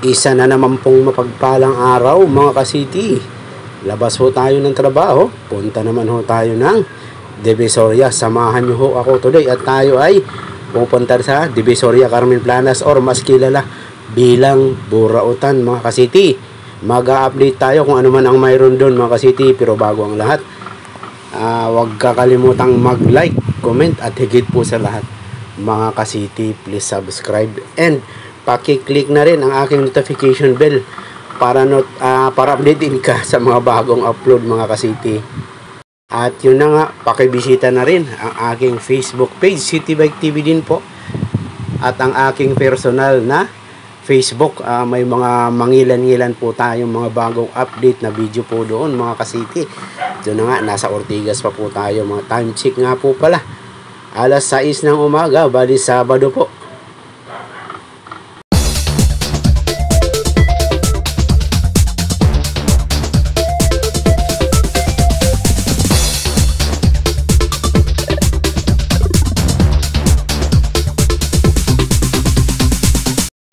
Isa na naman pong mapagpalang araw mga ka-city. Labas ho tayo ng trabaho. Punta naman ho tayo ng Divisoria. Samahan nyo ho ako today at tayo ay pupunta sa Divisoria Carmen Planas or mas kilala bilang Burautan mga ka-city. Mag-update tayo kung ano man ang mayroon doon mga ka-city. Pero bago ang lahat, huwag kakalimutang mag-like, comment at higit po sa lahat mga ka-city, please subscribe and paki-click na rin ang aking notification bell para updatein ka sa mga bagong upload mga ka-city. At yun na nga, pakibisita na rin ang aking Facebook page, City Bike TV din po. At ang aking personal na Facebook, may mga mangilan-ngilan po tayong mga bagong update na video po doon mga ka-city. Doon na nga, nasa Ortigas pa po tayo, mga time check nga po pala. Alas 6 ng umaga, bali Sabado po.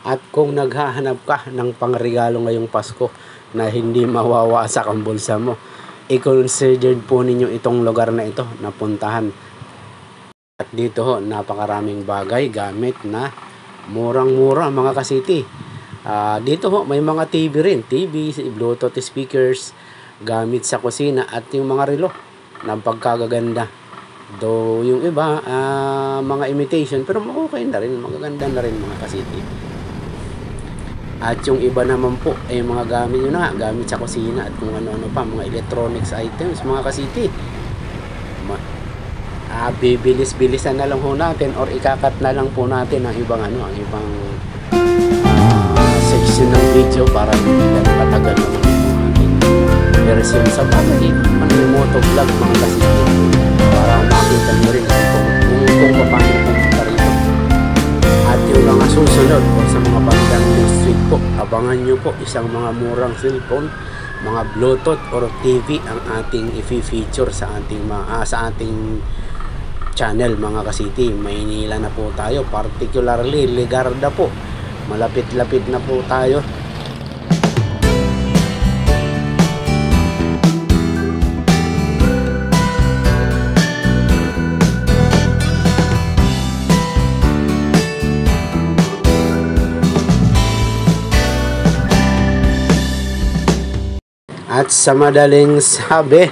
At kung naghahanap ka ng pangregalo ngayong Pasko na hindi mawawasak ang bulsa mo, i-consider po ninyo itong lugar na ito na puntahan. At dito ho, napakaraming bagay, gamit na murang-mura mga ka-city. Dito ho, may mga TV rin, TV, Bluetooth speakers, gamit sa kusina at yung mga relo ng pagkagaganda. Do yung iba, mga imitation, pero okay na rin, magaganda na rin mga ka-city. At yung iba naman po ay mga gamit nyo na nga, gamit sa kusina at kung ano-ano pa, mga electronics items mga ka-city. Bibilis-bilisan na lang po natin or ikakat na lang po natin ang ibang section ng video para hindi lang patagal naman yung ating version sa bagay. Motovlog mga ka-city para makita nyo rin kung paano pumunta rito. At yung mga susunod po sa mga bandang next week po, abangan nyo po isang mga murang cellphone, mga Bluetooth or TV ang ating i-feature sa ating channel mga ka-city. Maynila na po tayo, particularly Ligarda po. Malapit-lapit na po tayo. At sa madaling sabi,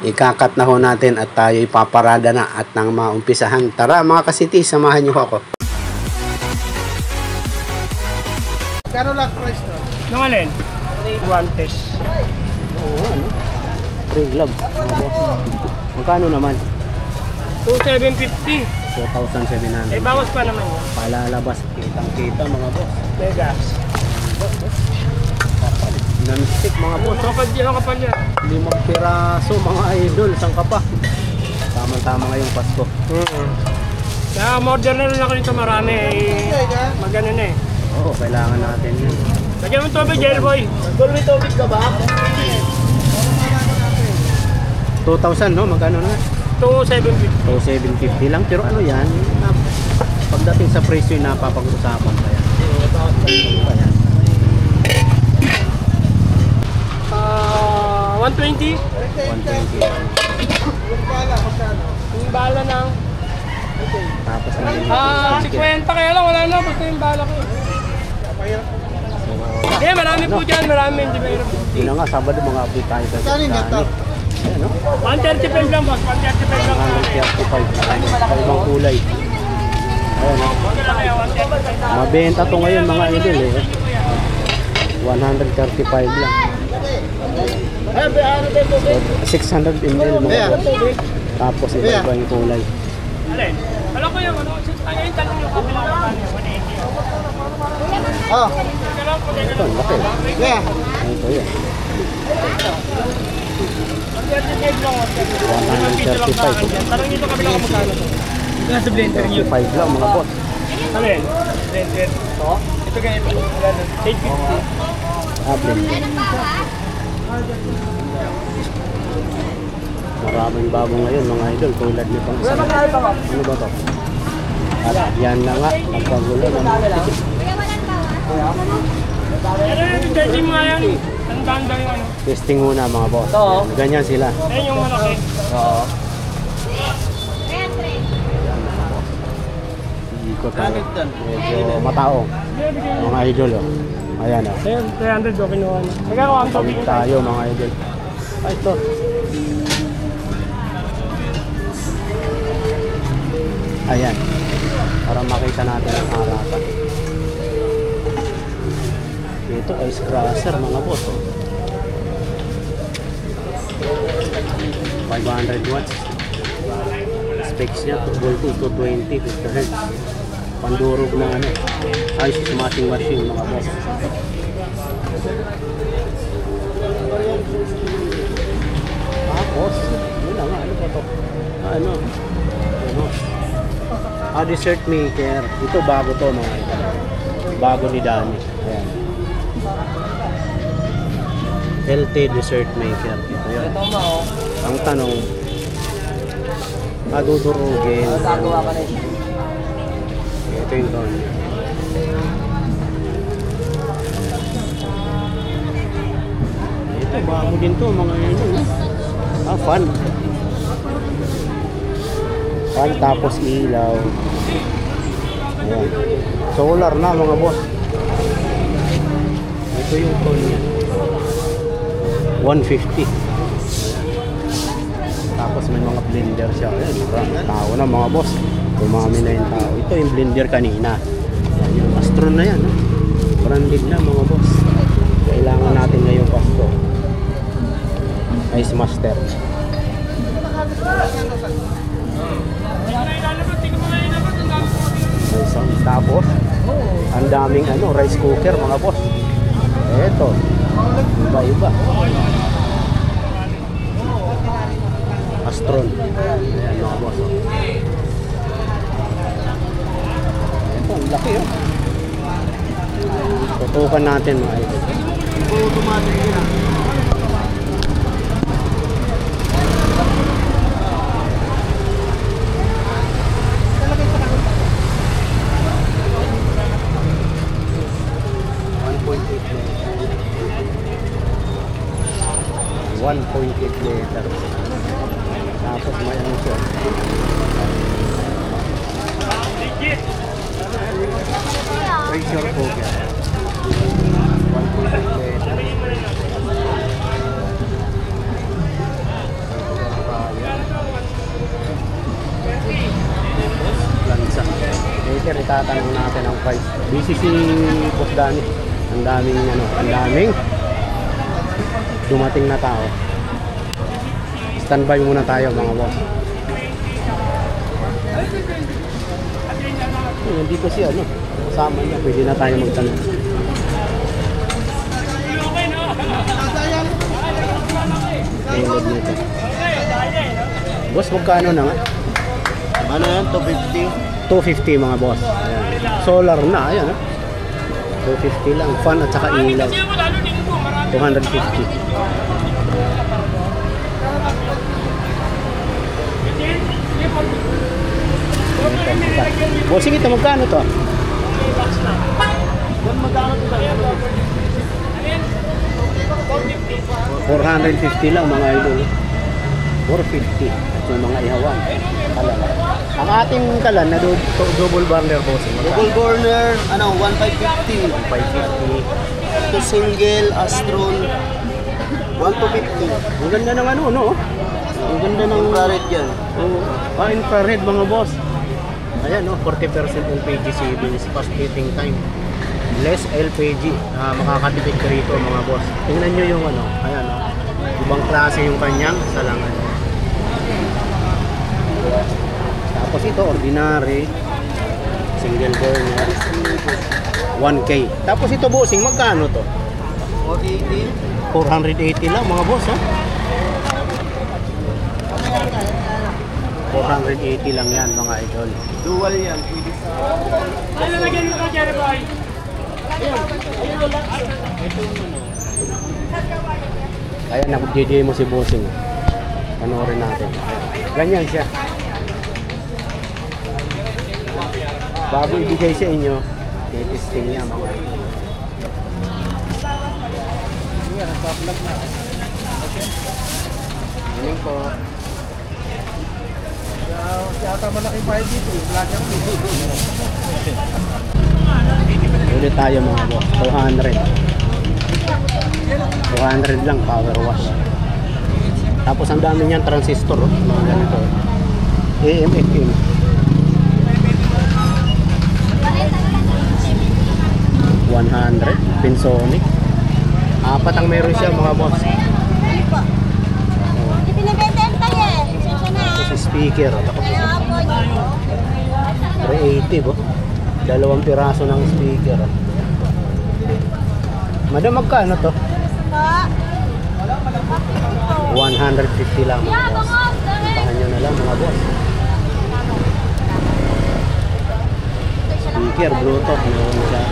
ikakat na ho natin at tayo ipaparada na at nang maumpisahan. Tara mga ka-city, samahan nyo ako. Kano lang price to? Nung alin? Guantes. Oo, ano? Free glove. Magkano naman? 2,750. 2,700. Bawas pa naman yun. Palalabas, kitang-kita mga boss. Megas. Non-stick mga boss. Kapal yan. 5 piraso mga idol, saan ka pa? Tama-tama ngayong Pasko. Kaya modern na rin ako nito marami. Magano na eh. Oo, kailangan natin yun. Lagyan mo tubig, Jelboy. May tubig ka ba? 2,000 no? Magkano na? 2,750. 2,750 lang. Pero ano yan? Pagdating sa presyo yung napapag-usapan pa yan. Ano pa yan? 120. 120. Yung bala ng Tapos na yun. 50 kaya lang, wala na. Basta yung bala ko. Hindi, marami po dyan. Marami. Hindi mahirap. Yun na nga, Sabado mga update tayo sa Saan yung gato? Ayan no? 135 lang boss. 135 lang. 135. Ibang kulay. Ayan no? Okay lang kaya, 135. Mabenta to ngayon mga idol eh. 135 lang. 600 ml mga boss. Tapos iba-iba yung kulay. Alin? Alam ko yung ano, yung tanong yung kapila ko kanya, 180. Oh. Ito, laki. Yeah. Ito yan. 135 lang, 135. Tanong nito kapila ko magkano to? Nasa blender nyo. 35 lang mga boss. Alin? Blender. Ito ganito. 850. Blender. Maraming bago ngayon mga idol tulad nitong isa. Ano ba to? At yan na nga, nagpagulo ng Pero yung testing mo nga yan. Tandaan daw yung ano. testing muna mga boss. Ganyan sila. Ayun yung malaki. Oo. Ikot tayo. Medyo matao. Mga idol oh. Ayan oh. Ayun, 300 o kinuha na. Magkakawa ang Tawid tayo mga idol. Ay ito. Ayan. Para makita natin ang harapan. Ito ice crusher mga boss. Oh. 500 watts. Specs niya, voltage 220, 50 Hz. Pandurog na ano. Ice smashing machine mga boss. Tapos, yun na nga, ano ba ito? Ano? Dessert maker. Ito bago to mga ito. Bago ni Danny. Ayan. Healthy dessert maker. Ito yun. Ang tanong, dudurugin. Ito yung doon. Ito, bago din to mga yun. Fan. Fan tapos ilaw. Ayan. Solar na mga boss. Ito yung phone niya. 150. Tapos may mga blender siya. Ayan, marami tao na mga boss. Dumami na yung tao. Ito yung blender kanina. Ayan, yung Astron na yan. Branded na mga boss. Kailangan natin ngayong Pasko. Ice Master. May sound. Tapos ang daming rice cooker mga boss. Eto. Iba-iba. Astron. Ayan mga boss. Ito, ang laki oh. Tutukan natin mga ito. Automatic yan. Liter. Tapos may ano siya. Pressure cooker. 1.8 liter. Lansa. Later itatanong natin ang price. Busy si Boss Danny. Ang daming dumating na tao. Standby muna tayo mga boss. Nandito si kasama niya. Pwede na tayo magtanong. Payload nito. Boss, magkano na nga? Ano yan? 250? 250 mga boss. Ayan. Solar na. Ayan 250 lang. Fan at saka ilaw. 250. Bossing ito, magkano to? Magkano ito? 450 lang mga idol. 450. At yung mga ihawan. Kalan. Ang ating kalan na double burner bossing. Double burner, 1,550. 550. Ito single, Astron, 1,250. Ang ganda ng no? Ang ganda ng Infrared yan. Infrared mga boss. Ayan 40% LPG savings, fast heating time. Less LPG. Makakatipid ka rito mga boss. Tingnan nyo yung ayan ibang klase yung kanyang salangan. Tapos ito ordinary single burner 1K. Tapos ito bossing, magkano to? 480 lang mga boss 480 lang yan mga idol. Dual yan. Ano lagyan mo ka, Jerry Boy? Ayan, nag-DD mo si bossing. Panoorin natin. Ganyan siya. Bago ibigay sa inyo, may testing niya mga. Galing po. Yata malaki pa dito. Lagi ako. Ulit tayo mga boss. 200. 200 lang power wash. Tapos ang dami niyan transistor, oh. Mga ganito. AM, FM. 100 Pensonic. Apat ang meron siya mga boss. Ano po? Hindi pinabenta eh. Sensya na. Tapos speaker. Tapos Kaya po. 380 oh. Dalawang piraso ng speaker. Madam, magkano to? Po. 150 lang mga boss. Puntahan nyo na lang mga boss. Speaker, Bluetooth, meron siya.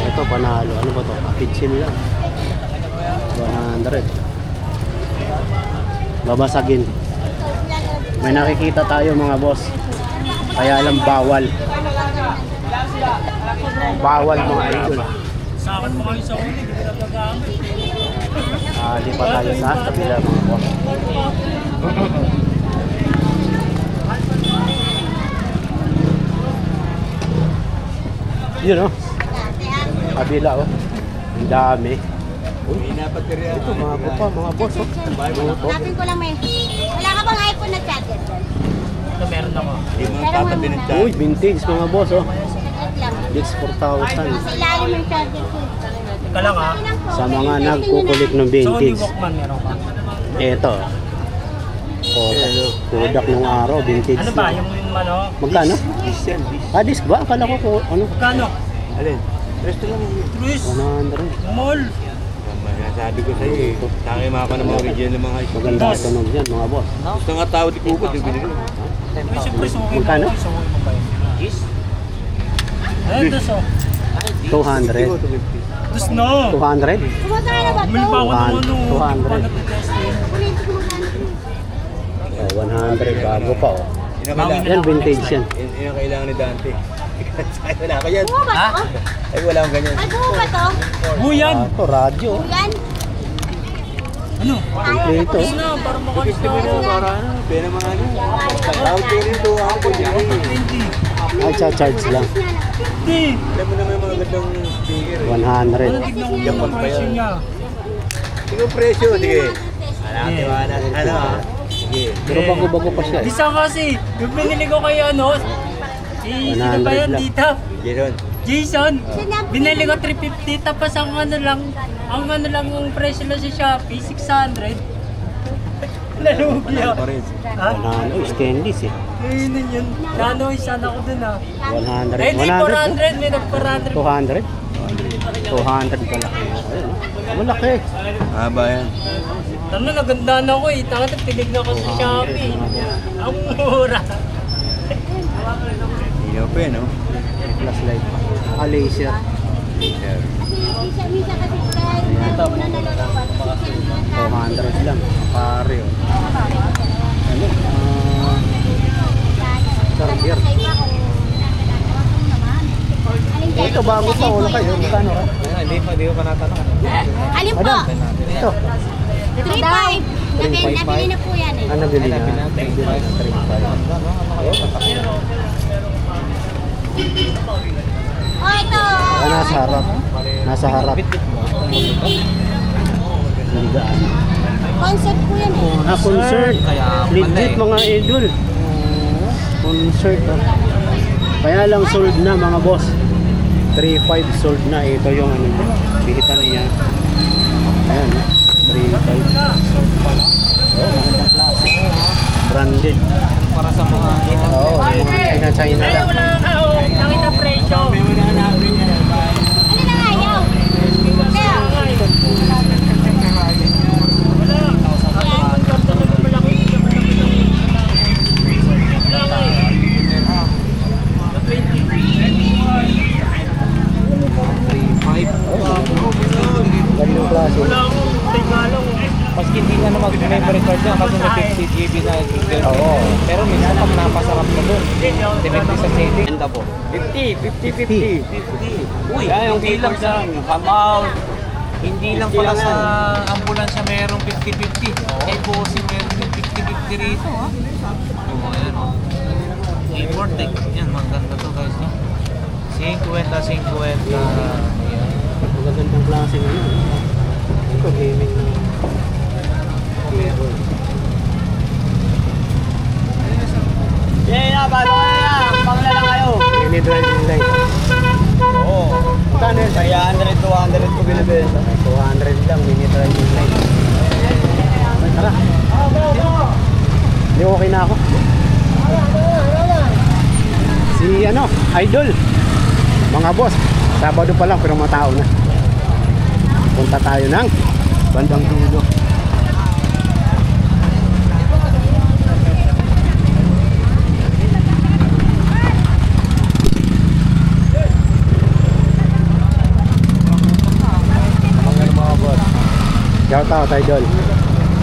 Ito, panalo. Ano ba to? Kapitsin lang. 100. Babasagin. May nakikita tayo mga boss. Kaya lang bawal. Bawal mga idol. Sa akin mo kayo sa ulit, hindi ko nagagamit. Di pa tayo sa kabila mga boss. Yun oh. Kabila oh. Ang dami. Uy, ito mga pa, mga boss oh. Bluetooth. Hanapin ko lang may. Wala ka bang iPhone na charger doon? Ito meron ako. Pero muna. Uy, vintage mga boss oh. Saglit lang. Dix 4,000. Sa ilalim ng charger ko. Teka lang ha. Sa mga nagkukulit ng Sony vintage. Walkman meron ka. Ito. Kodak ng araw, vintage. Ano ba? Yung ano? Magkano? Disc ba? Akala ko po, ano? Magkano? Alin? Resto lang. Chris, 100. mall. Sabi ko sa'yo eh. Sa akin mga ng mga original ng mga Maganda ang tunog dyan mga boss. Gusto nga tao di kubot yung binili. May siyempre sa okay Magkano? mo. Sa okay mo ba yun? Yes? Ayun, dos oh. 200. Dos na. 200? Kumagana na ba Bumili pa ako ng ano. 200. 100 bago pa oh. Yan vintage yan. Yun ang kailangan ni Dante. Wala ko yan. Buo ba to? Ay wala akong ganyan. Ay, buo ba to? Buyan. Ito, radyo. Yan. Ano? Kompleto. Dos na, para makalis na ako. Para ano? Pena mga ano. Tawag ko rin ito. Ako po dyan. 20. Ay, charge lang. Hindi. Alam mo naman yung mga gandang speaker. 100. Ano, tignan ko yung presyo niya. Sige presyo. Sige. Wala. Ano ha? Sige. Pero bago-bago pa siya eh. Isa kasi, yung binili ko kay ano, sino ba 100 yan lang. dito? Jason. Jason, binili ko 350 tapos ang ano lang ang presyo lang sa Shopee, 600. Nalugi Ano ako. pa rin? Ha? Stainless eh. Ayun na yun. Nano, isa na ako dun ha. 100. Eh, di 400, may nag-400. 200? 200 pala. Ayun, malaki. Haba yan. Tama, nagandaan ako eh. Tanga, tinignan ko sa Shopee. Ang mura. Iyo pa yan, no? Plus light pa. Laser. Misa kasi kahit una nalulungkot. 200 lang. Pare oh. Ano? Charger. Ito bago pa. Wala kayo. Magkano ka? Hindi ko pa natanong. Alin po? Madam, ito. 3.5. Nabili na po yan eh. Ano bili na? Oh, ito. Nasa harap. Nasa harap. Hindi gaan. Concept po yan eh. Concert. Legit mga idol. Concert. Oh. Kaya lang sold na mga boss. 3.5 sold na. Ito yung ano, bihita niya. Ayan. 3.5. Oh, magandang klase. Branded. Para sa mga Oo, China Ay, lang. wala ka. Oh, nakita presyo. Ano na nga yaw? Kaya, Gandang klase. Wala akong tingalo. Paski hindi na mag-memory card niya kasi may 50 GB na. Oo. Pero minsan pag napasarap mo doon, depende sa setting. Ganda po. 50. Uy, hindi lang sa Kamaw. Hindi lang pala sa ambulansya merong 50-50. Eh po si meron yung 50-50 rito. Oo, ayan o. Imported. Yan, maganda to guys. No? 50-50. Ayan. Magagandang klase na yun. Ito, gaming na. Paano kaya? Pangla lang kayo. Mini driving light. Oo. Magkano yun? Kaya 100-200 ko binibenta. 200 lang, mini driving light. Ay, tara. Hindi, okay na ako. Si Idol. Mga boss, Sabado pa lang pero matao na. Punta tayo ng bandang dulo. Shout out, Idol.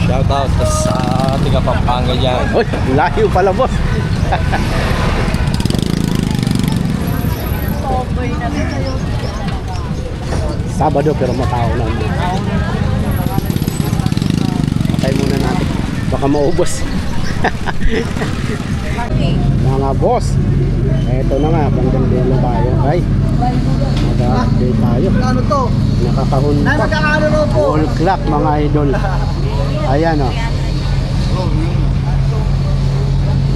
Shout out sa tiga Pampanga dyan. Uy, layo pala, boss. Sabado pero matao na. Patay muna natin. Baka maubos. Mga boss, eto na nga, bandang dulo tayo. Ay, mag-update tayo. Ano to? Nakakahon pa. Magkakano na po? All clock, mga idol. Ayan o.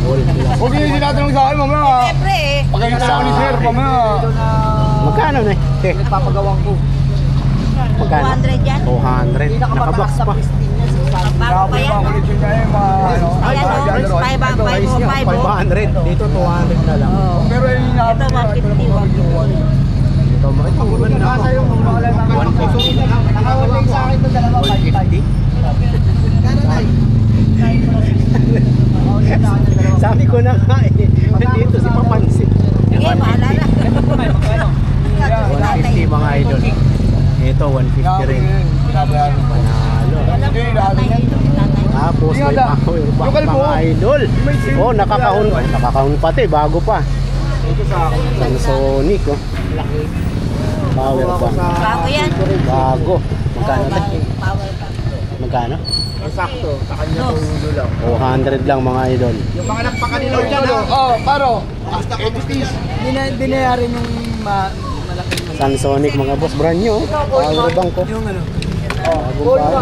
All clock. Huwag yung tinatanong sa akin, mamaya. Siyempre eh. Pagkakita ako ni Sir, mamaya. Magkano na eh? Nagpapagawang ko. Magkano? 200 yan. 200. Nakabox pa. Bago pa yan. Ayan o, 505. 500. Dito 200 na lang. Pero yung Ito 150. Ito maganda na ako. 150. Nakawalay sa akin ito, dalawa 150. Sabi ko na nga eh. Dito si Papansin. Sige, bahala na. 150 mga idol. Ito 150 rin. Panalo. Tapos may power bank mga idol. Oh, nakakahon pati bago pa. Panasonic oh. Power bank. Bago yan. Bago. Magkano na? Power bank. Magkano? Sakto, sa kanya Dos. lang. 200 lang mga idol. Yung mga nagpakanilaw dyan paro. Basta 80 piece. Binayarin yung malaking Sansonic mga boss, brand new. Power bank ko. yung ano.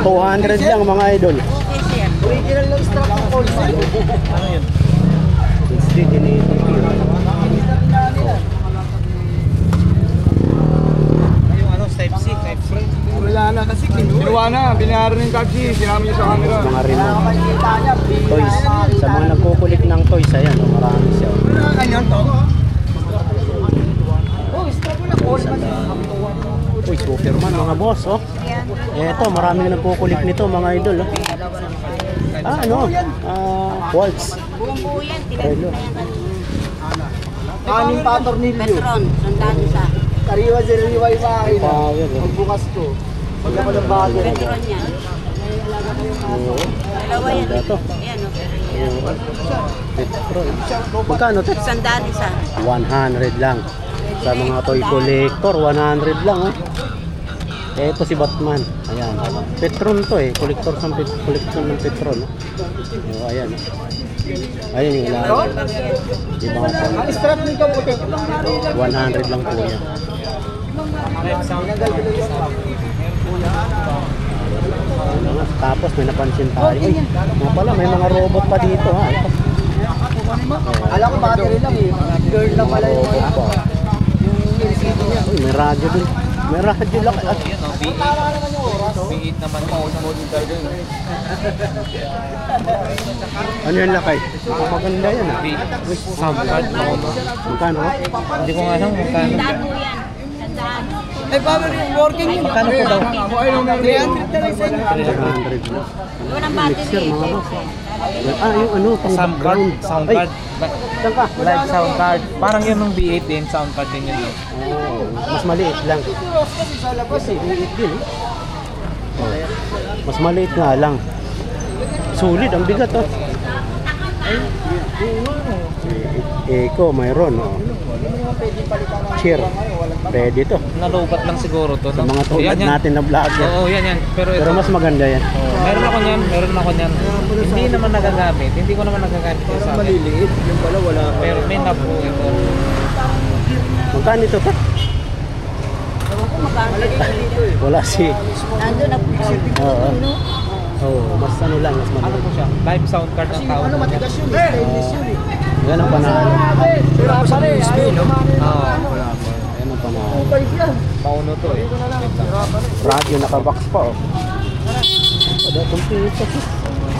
200 lang mga idol. Okay, sir. Original lang stock ng Coleman. Ano yun? Yung ano, Type C. Wala na kasi kinuha na. Binayaran ng taxi. Sinama niya sa camera. Mga remote. Toys. Sa mga nagkukulik ng toys, ayan, oh, marami siya. Ganyan to? Uy, Superman mga boss, oh. Eto, marami na nagkukulik nito mga idol, oh. Quartz. Buong-buo yan. Hello. Aning pa tornilyo. Petron, sandaan isa. Kariwa siriwa yung akin. Power, oh. Pagbukas ko. Pag ako ng bago. Petron yan. Oo. Dalawa yan. Ganda to. Ayan o. Petrol. Magkano to? Sandaan isa. 100 lang. Sa mga toy collector, 100 lang, oh. Eto si Batman. Ayan. Petron to eh. Collector ng Petron. Oh, ayan. Ayun yung ilalim. Di ba nga Ang strap nito puti. 100 lang po yan. Tapos may napansin tayo. Ay, nga pala, may mga robot pa dito ha. Ito. Alam ko battery lang eh. Girl na pala yung Robot pa. Uy, may radyo dun. May radyo lang. At, B8 naman po sa monitor dun. ano yan lakay? Maganda yan ha. Sound card ako ba? Magkano ha? Hindi ko nga alam kung kano. Sandaan mo yan. Sandaan. Eh, paano yung working yun? Magkano po daw? 300 na lang sa inyo. 300 lang. Yun ang Mixer battery. mga boss. Yung ano, pang Sound card? background. Sound Ay, card? saan ka? Live sound card. Parang yun ng B8 din, sound card din yun. No? Oh, mas maliit lang. Kasi maliit din eh. Oh, mas maliit nga lang. Sulit, ang bigat oh. Eco, mayroon. Oh. Cheer. Pwede to. Nalubat lang siguro to. Sa mga tulad Yan, yan. natin na vlog. Oo, yan. Pero ito, Pero mas maganda yan. meron ako niyan. Hindi naman nagagamit. Hindi ko naman nagagamit ito sa akin. Maliliit, yung pala wala pa. Pero may napo ito. Magkano ito pa? Wala si... Nandun na po. Oo. Oh, mas ano lang, mas Ano maganda. po siya? Live sound card ng tao. Matigas yun, stainless yun eh. Yan ang panalo. Pero ako sa USB, no? Oo. Yan ang panalo. Pauno to eh. Radio nakabox pa oh. Ada computer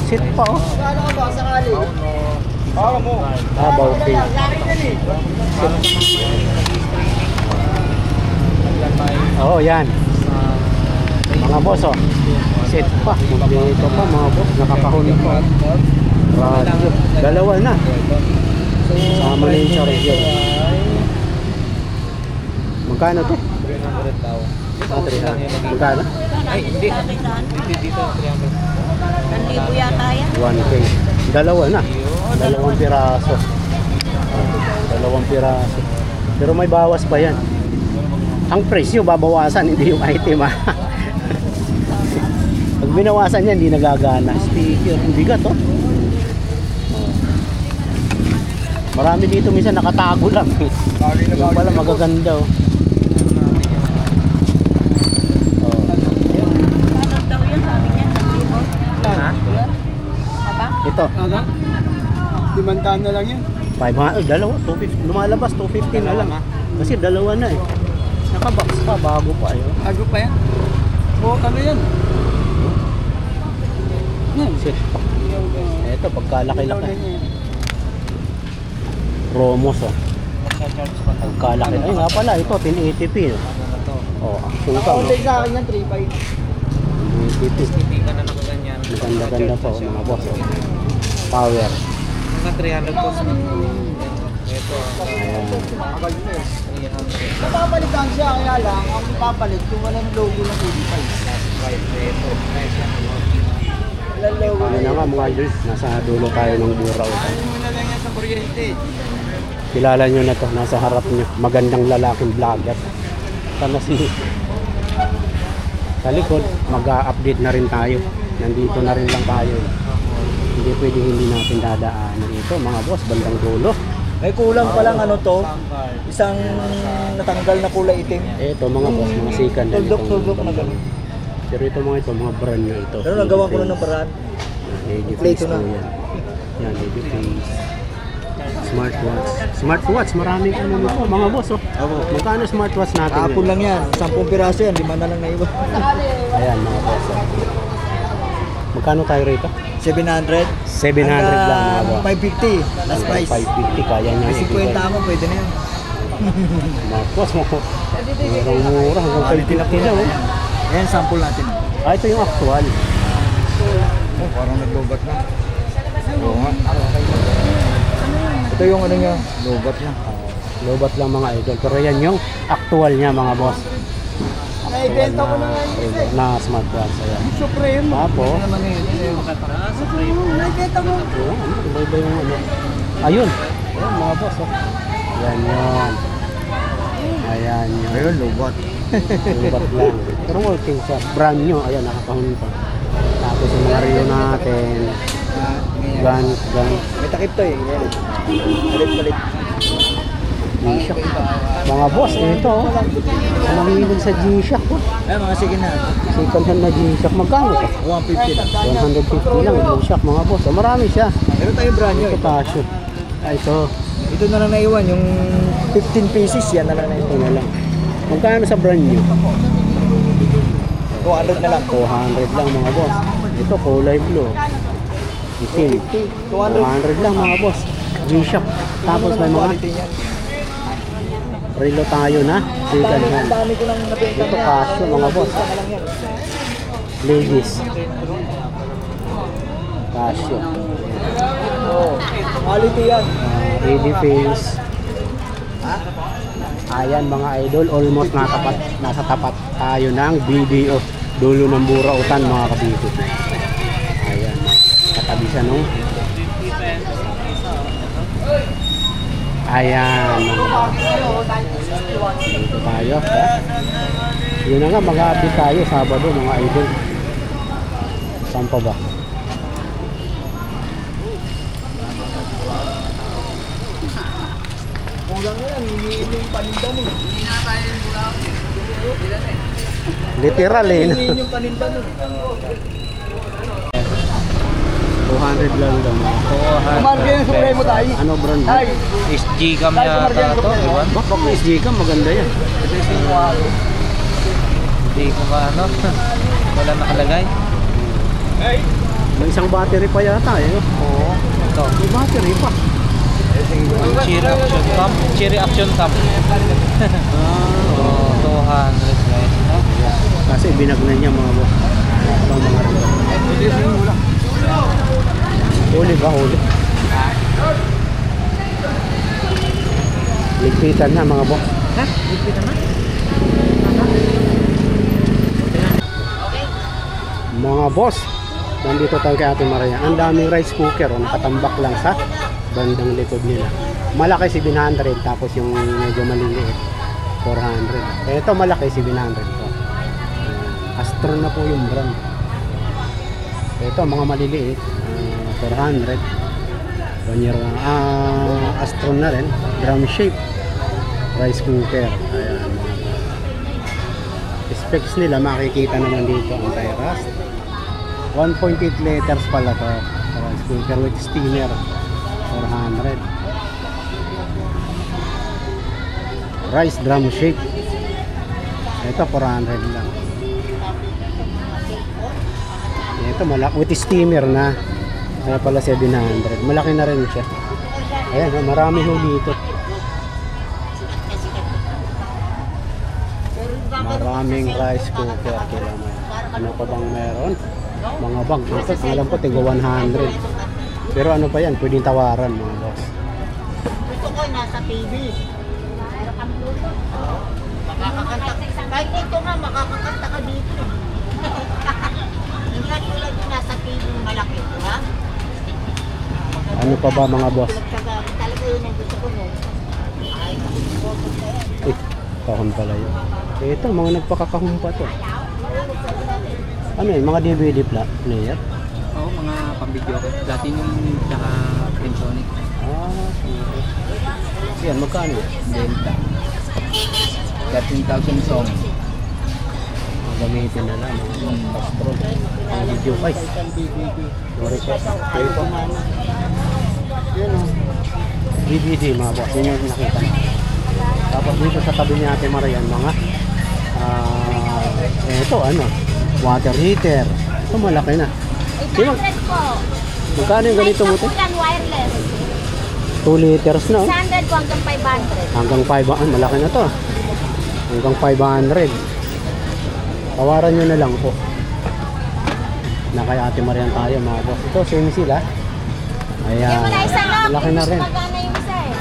sit pa oh. Ano ka ba sakali? Pauno. Mo. Bawfin. Oh, yan. Mga boss oh. Sit pa. Dito pa mga boss. Nakakahon pa. Radio. Dalawa na. Sama na yung charger. Magkano to? 300 tao. 300. Magkano? Ay, hindi. Dito 300. Nandibo yata yan. 1K. Dalawa na. Dalawang piraso. Dalawang piraso. Pero may bawas pa yan. Ang presyo babawasan, hindi yung item ha. Pag binawasan yan, hindi nagagana. Sticker, ang bigat oh. Marami dito minsan nakatago lang. Yung pala magaganda oh. Ano daw yan? Sabi niya, nandibo. Ha? Aba? Ito, Limandaan na lang yan. 500, dalawa, 250. Lumalabas, 250 na lang. Kasi dalawa na eh. Nakabox pa, bago pa yun. Ago pa yan. O, ano yan? Shit. Ito, pagkalaki-laki. Romos oh. Pagkalaki. Ay nga pala, ito 1080p. Oh, sungka oh. Sa akin yan, 3.5. 1080p. Hindi ka na nakaganyan. Maganda-ganda po mga boss oh. Power. Mga 300 po sa ito. Ayan. 300. Napapalitan siya, kaya lang, ang ipapalit kung walang logo ng TV5. Walang logo Ano na nga mga idol, nasa dulo tayo ng Burao. mo na lang yan sa kuryente. Kilala nyo na to, nasa harap nyo. Magandang lalaking vlogger. Sana si... Sa likod, mag-update na rin tayo. Nandito na rin lang tayo. Hindi pwede hindi natin dadaanan ito mga boss, bandang dulo. May kulang palang ano to, isang natanggal na kulay itim. Ito mga boss, mga sikan na Tuldok na gano'n. Pero ito mga ito, mga brand na ito. Pero nagawa ko na ng paraan. Lady Play face to na. po yan. Yan, lady face. Smartwatch. Smartwatch, marami ano nito mga boss oh. Magkano smartwatch natin? Kahapon lang yan, 10 piraso yan, 5 na lang na iba. Ayan mga boss oh. Magkano tayo rito? 700. 700 lang mga boss. 550, last price. 550 kaya niya. May 50 mo, pwede na yan. Mga boss mo. Murang mura hanggang 550 na oh. Ayan, sample natin. Ah, ito yung actual. Oh, parang naglobat na. Oo nga. Ito yung ano niya, lobat niya. Lobat lang mga idol. Pero yan yung actual niya mga boss. Naibenta ko na nga yun. Na smartwatch. Ayan. Supreme. Tapos, Naibenta mo. iba-iba yung ano. Ayun. Ayun mga boss. Oh. Yan yun. Ayan yun. Ayun, lobat. Lobat lang. Pero working siya. Brand new. Ayan, nakakahon pa. Tapos yung mga relo natin. Gun. May takip to eh. Palit-palit. G-Shock. Mga boss, ito. Mahilig sa G-Shock. Oh. Ayun, mga sige na. Second hand na G-Shock. Magkano to? 150 lang. 150 lang. G-Shock mga boss. Oh, marami siya. Meron tayo brand new. Ito Casio. Ah, ito. Ito na lang naiwan, yung 15 pieces yan na lang Ito naiwan. na lang. Magkano sa brand new? 200 na lang. 200 lang mga boss. Ito kulay blue. Itim. 200 lang mga boss. G-Shock. Tapos may mga Quality yan. relo tayo na. Second Ang hand. dami ko nang nabenta Ito Casio mga boss. na lang yan. Ladies. Casio. Oo. Quality yan. Baby face. Ayan mga idol, almost nasa tapat tayo ng BDO. Dulo ng Burautan mga kabibig. Ayan. Katabi siya nung Ayan. Dito tayo. Yun na nga, mag-update tayo Sabado mga idol. Saan pa ba? Literal eh. 200 lang daw. Kumain kayo yung suklay mo tayo. Ano brand? Ay, SG cam yata to, di ba? Bakit SG ka? Maganda yan. Hindi ko ba ano? Wala nakalagay. May isang battery pa yata eh. Oo. Ito. May battery pa. Cherry action cam. Cherry action cam. Oh, 200 guys. No? Kasi binag na niya mga boss. Ibang mga rin. Huli ba? Huli. Ligpitan na mga boss. Ha? Ligpitan na? Mga boss, nandito tayo kay Ate Maria. Ang daming rice cooker nakatambak lang sa bandang likod nila. Malaki 700 tapos yung medyo maliliit 400. Ito malaki 700 to. Astron na po yung brand. Ito mga maliliit 400. Banyer Astron na rin, drum shape rice cooker. Ayan. Specs nila makikita naman dito ang anti-rust. 1.8 liters pala to. Rice cooker with steamer 400. Rice drum shape. Ito 400 lang. Ito malaki with steamer na. Kaya pala 700. Malaki na rin siya. Ayan, marami ho dito. Maraming rice cooker kila mo. Ano pa bang meron? Mga bag. Ito, alam ko, tigo 100. Pero ano pa yan? Pwedeng tawaran mga boss. Gusto ko nasa TV. Makakakanta. Kahit ito nga, makakakanta ka dito. Hindi tulad yung nasa TV malaki, di ba? Ano pa ba mga boss? Talaga yun ang gusto ko, no? Ay, Kahon pala yun. Ito, mga nagpakakahon pa to. Ano yun? Mga DVD player? Oo, mga pambidyo ko. Platinum tsaka Pensonic. Yan, magkano? Delta. 13,000 song. Gamitin na lang. Mga Astro. Mga video. Ay! Sorry po. Ito. Yan o. DVD mga boss. Yun yung nakita na. Tapos dito sa tabi niya Ate Marian, mga ito ano, water heater. Ito malaki na. 800 po. Magkano yung ganito mo ito? Yan, wireless. 2 liters na. 600 po hanggang 500. Hanggang 500. Malaki na to. Hanggang 500. Tawaran nyo na lang po. Na kay Ate Marian tayo mga boss. Ito same sila. Ayan. Yung wala isang lock. Malaki na rin. Magkano yung isa eh?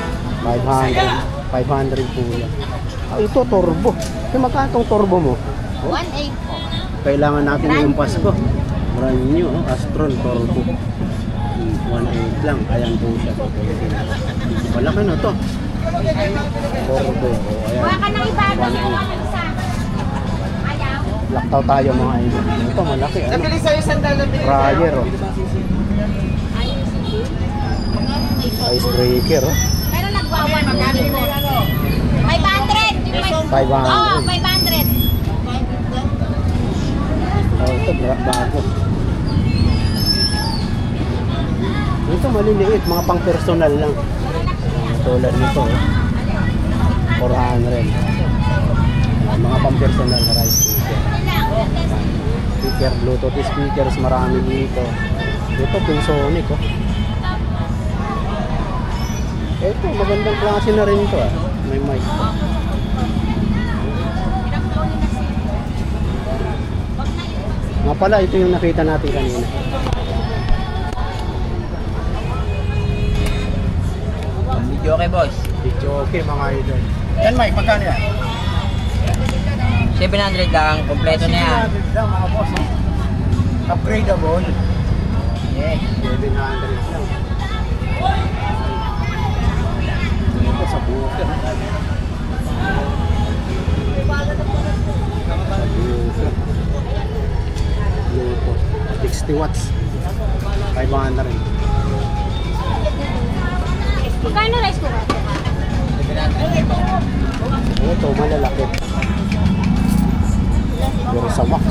500 po yan. Ito turbo. Kaya magkano itong turbo mo? 1.8 po. Kailangan natin yung Pasko. Brand new, Astron Turbo. 1.8 lang. Ayan po siya. Malaki na to. Turbo. Ayan. Kuha ka ng ibago yung ano isa. Ayaw. Laktaw tayo mga idol. Ito malaki. Ano? nabili sa'yo sandal na binili. Fryer. Oh. Ayaw sige. Icebreaker. Oh. Pero nagwawan. Magkano po? 500. Yung 500. Oo, 500. Oh, ito bago. Ito maliliit. Mga pang personal lang. Tulad nito. Oh. 400. Mga pang personal na rice cooker. Speaker, Bluetooth speakers, marami dito. Ito, Pensonic, oh. Ito, magandang klase na rin ito, ah. May mic. Nga pala, ito yung nakita natin kanina. Pambidyo okay, boys. Video okay, mga idol. Yan Mike, magkano yan? 700 lang. Kompleto na yan. 700 lang, mga boss. Oh. Upgradable. Yeah. 700 lang. Ito, Magkano rice cooker? Ito, malalaki. Pero sa wax.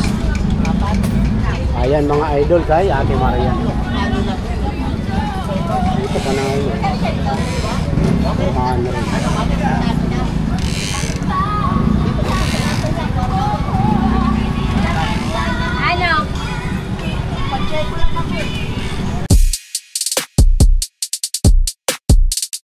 Ayan mga idol kay Ate Marian. Ito pa na yun.